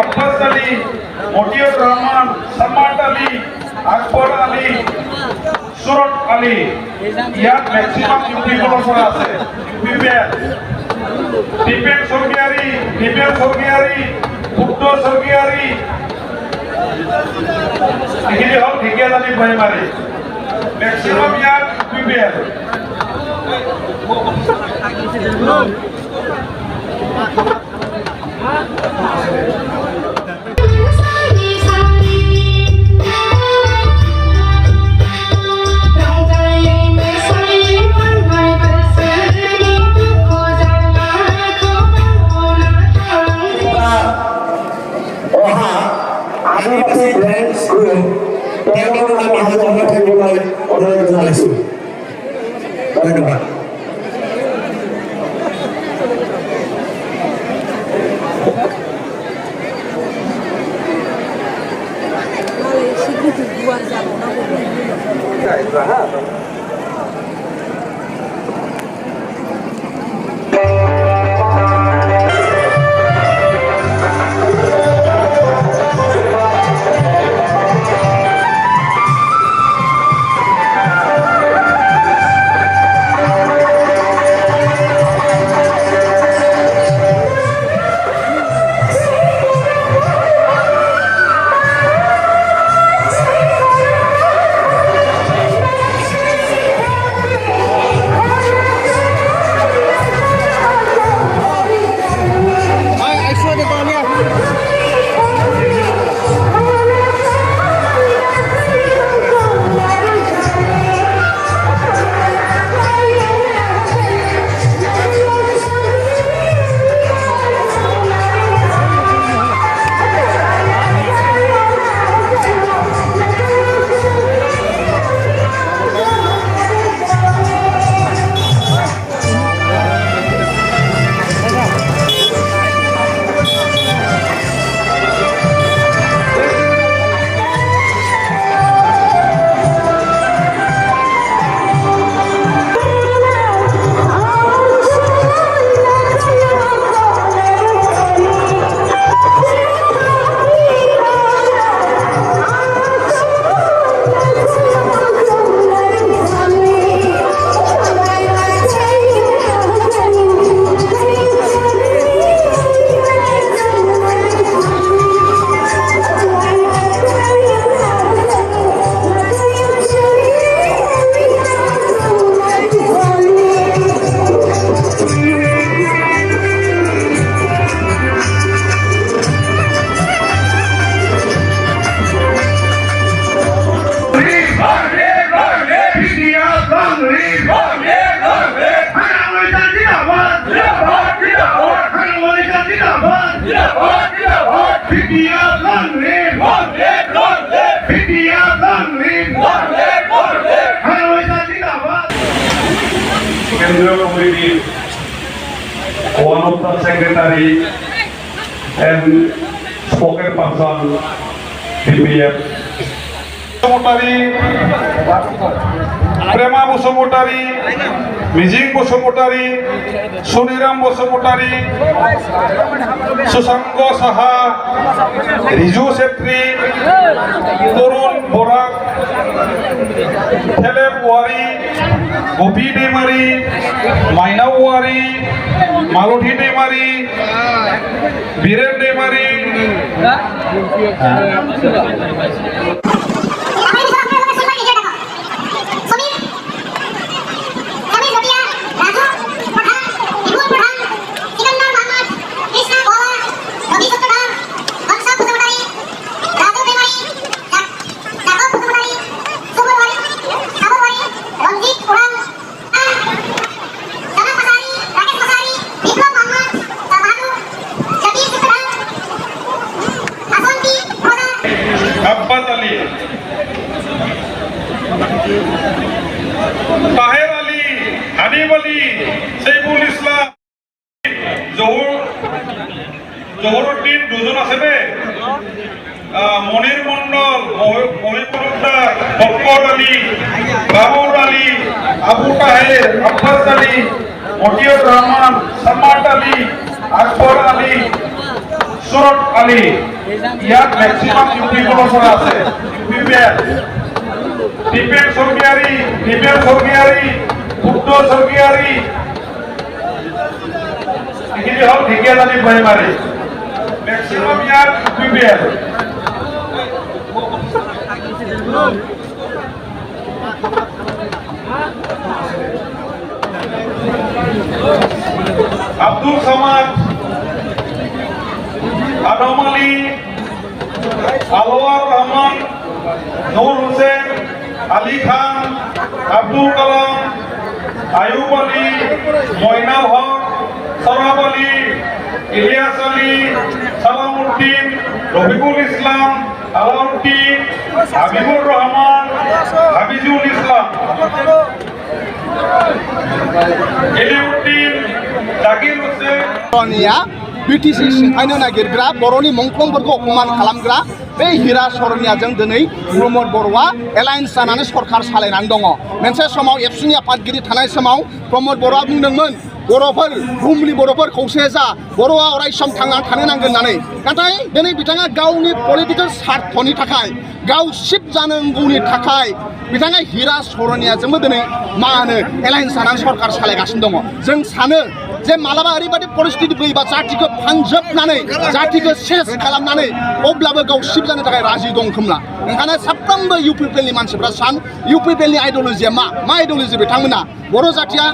अब्बास अली, मतियुर रहमान, सम्राट अली, আকবর আলী, সুরত আলী, ইয়াত maximum UP বোৰৰ পৰা আছে। BPF, দীপেন স্বৰ্গীয়াৰী, বুদ্ধ স্বৰ্গীয়াৰী, এইখিনি হ'ল ঢেকীয়াজালি প্ৰাইমাৰী। মেক্সিমাম ইয়াত BPF। ধন্যবাদ। Kendra Committee, one of the secretary and spoken person, BPF. Prema Bosomotari, Mijing Bosomotari, Suniram Bosomotari, Susango Saha, Riju Setri, Torun Borak, Teleb Wari, Gopi Demari, Maina Wari, Maloti Demari, Biren Demari. Tahir Ali, Hanif Ali, Saiful Islam, Zohoruddin দুজন আছে বে মনির মন্ডল, মহিবুল্লাহ, বক্কর আলী, বাবুর আলী, আবু তাহের, আব্বাস আলী, মতিউর রহমান, সম্রাট আলী, আকবর আলী, সুরত আলী ইয়াত maximum UP Barachhara আছে BPF Dipen সরকারি বুদ্ধ সরকারি এগুলি হল ঢেকিয়াজানি প্রাইমারি ম্যাক্সিমাম ইয়াত BPF আব্দুল সামাদ আদম আলী আলোয়ার রহমান নূর হোসেন আলী খান আব্দুল কালাম আয়ুব আলী ময়নাল হক সরাব আলী ইলিয়াস আলী সালামউদ্দিন রফিকুল ইসলাম আলাউদ্দিন হাবিবুর রহমান হাবিজুল ইসলাম এলিউদ্দিন জাকির হোসেন BTC सिफायनो नागिरग्रा बर'नि मंख्लंफोरखौ अपमान खालामग्रा बे हिरा सरनियाजों दिनै प्रमद बर'आ एलायन्स जानानै सरकार सालायनानै दङ मोनसे समाव एबसुनि आफादगिरि थानाय समाव प्रमद बर'आ बुंदोंमोन बर'फोर बुहुमनि बर'फोर खौसे जा बर'आ अरायसम थांनानै थानो नांगोन होननानै नाथाय दिनै बिथाङा गावनि पलिटिकेल स्वार्थनि थाखाय गाव शिफ्ट जानांगौनि थाखाय बिथाङा हिरा सरनियाजोंबो दिनै मा होनो एलायन्स जानानै सरकार सालायगासिनो दङ जों सानो जे मालाबा ओरैबायदि परिस्थिति फैयोबा जातिखौ फानजोबनानै जातिखौ सेस खालामनानै अब्लाबो गाव शिफ्ट जानो थाखाय राजि दं खोमला ओंखायनो साफ्रोमबो इउपिपिएलनि मानसिफ्रा इउपिपिएलनि आइडियोलजिया मा आइडियोलजि बिथांमोना बर' जातिया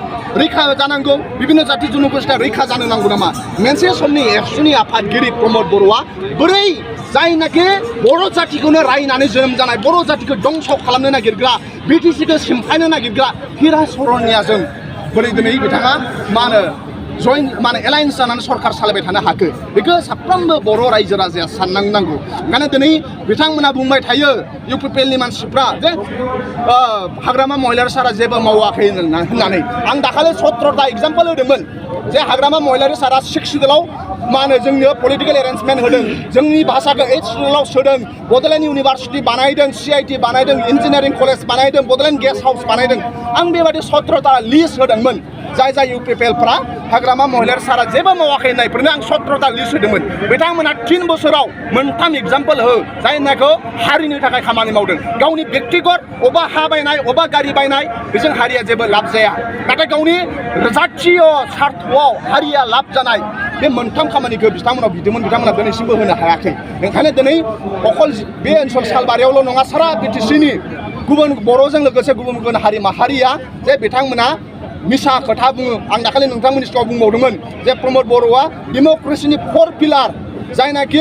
रैखा जानांगौ विभिन्न जाति जनगोष्ठीया रैखा जानो नांगौ नामा मोनसे समनि एबसुनि आफादगिरि प्रमद बर'आ बोरै जायनाखि बर' जातिखौनो रायनानै जोनोम जानाय बर' जातिखौ दंस खालामनो नागिरग्रा BTCखौ सिमफायनो नागिरग्रा हिरा सरनियाजों बोरै दिनै बिथाङा मा होनो जइन माने एलायन्स जानानै सरकार सालायबाय थानो हाखो बेखौ साफ्रोमबो बर' रायजो राजाया साननांगौ ओंखायनो दिनै बिथांमोना बुंबाय थायो इउपिपिएलनि मानसिफ्रा जे हाग्रामा महिलारि सारा जेबो मावाखै होननानै आं दाखालि 17टा एग्जाम्पल होदोंमोन जे हाग्रामा महिलारि सारा 6 सिडुलाव मा होनो जोंनो पलिटिकेल एरेन्जमेन्ट होदों जोंनि भाषाखौ 8 सिडुलाव सोदों बड'लेण्ड इउनिभार्सिटि बानायदों CIT बानायदों इन्जिनियारिं कलेज बानायदों बड'लेण्ड गेस्ट हाउस बानायदं आं बेबायदि 17टा लिस्ट होदोंमोन जाय इउपिपिएलफ्रा हाग्रामा महिलारि सारा जेबो मावाखै होननायफोरनो आं 17टा लिस्ट होदोंमोन बिथांमोना 3 बोसोराव मोनथाम एग्जाम्पल हो जायनाखौ हारिनि थाखाय खामानि मावदों गावनि व्यक्तिगत अबा हा बायनाय अबा गारि बायनाय बेजों हारिया जेबो लाब जाया नाथाय गावनि जातीय स्वार्थआव हारिया लाब जानाय बे मोनथाम खामानिखौ बिथांमोनाव बिदोंमोन बिथांमोना दिनैसिमबो होनो हायाखै ओंखायनो दिनै अकल बे ओनसोल सालबारियावल' नङा सारा BTCनि गुबुन बर'जों लोगोसे गुबुन गुबुन हारि माहारिया जे बिथांमोना मिसा खोथा बुङो आं दाखालि नोंथांमोननि सिगाङाव बुंबावदोंमोन जे प्रमद बर'आ डेम'क्रेसिनि 4 पिलार जायनाखि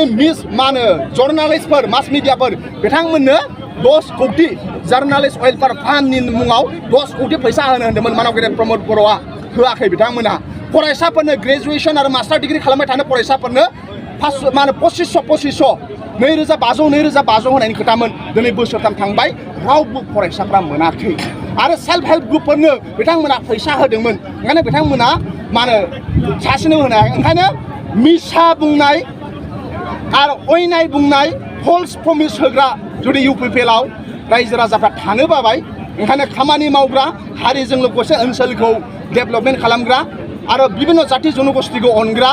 मा होनो जर्नालिस्टफोर मास मिडियाफोर बिथांमोननो 10 कौटि जार्नालिस्ट वेलफेयार फान्डनि मुङाव 10 कौटि फैसा होनो होन्दोंमोन मानगेरे प्रमद बर'आ होआखै बिथांमोना फरायसाफोरनो ग्रेजुएसन आरो मास्टार डिग्री खालामबाय थानाय फरायसाफोरनो मा होनो 2500 2500 होनायनि खोथामोन दिनै बोसोरथाम थांबाय रावबो फरायसाफ्रा मोनाखै आरो सेल्फ हेल्प ग्रुपफोरनो बिथांमोना फैसा होदोंमोन ओंखायनो बिथांमोना मा होनो सासेनो होनो हाया ओंखायनो मिसा बुंनाय आरो अयनाय बुंनाय फल्स प्रमिस होग्रा जुदि इउपिपिएलआव रायजो राजाफ्रा थानो बाबाय ओंखायनो खामानि मावग्रा हारिजों लोगोसे ओनसोलखौ डेभेलपमेन्ट खालामग्रा आरो विभिन्न जाति जनगोष्ठीखौ अनग्रा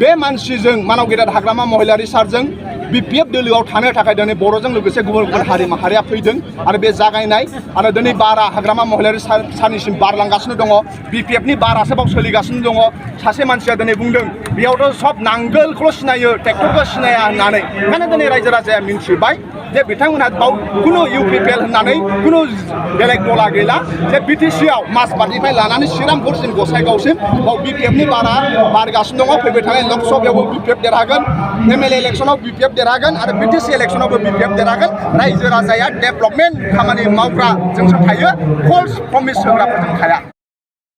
बे मानसिजों मानव गेदेर हाग्रामा महिलारि सारजों BPF दोलोआव थानो थाखाय दिनै बर'जों लोगोसे गुबुन गुबुन हारि माहारिया फैदों आरो बे जागायनाय आरो दिनै बारा हाग्रामा महिलारि सारनिसिम बारलांगासिनो दङ BPFनि बारासो बाव सोलिगासिनो दङ सासे मानसिया दिनै बुंदों बेयावथ' सब नांगोलखौल' सिनायो ट्रेक्टरखौ सिनाया होननानै ओंखायनो दिनै रायजो राजाया मिन्थिबाय जे बिथांमोनहा बाव खुनु इउपिपिएल होननानै खुनु बेलेग दला गैला जे BTCआव माजबाटनिफ्राय लानानै श्रीरामपुरसिम गसाइगावसिम बाव BPFनि बारा बारगासिनो दङ फैबाय थानाय लकसभायावबो BPF देरहागोन MLA इलेक्सनाव BPF देरहागोन आरो BTC इलेक्सनावबो BPF देरहागोन रायजो राजाया डेभेलपमेन्ट खामानि मावग्रा जोंसो थायो फल्स प्रमिस होग्राफोरजों थाया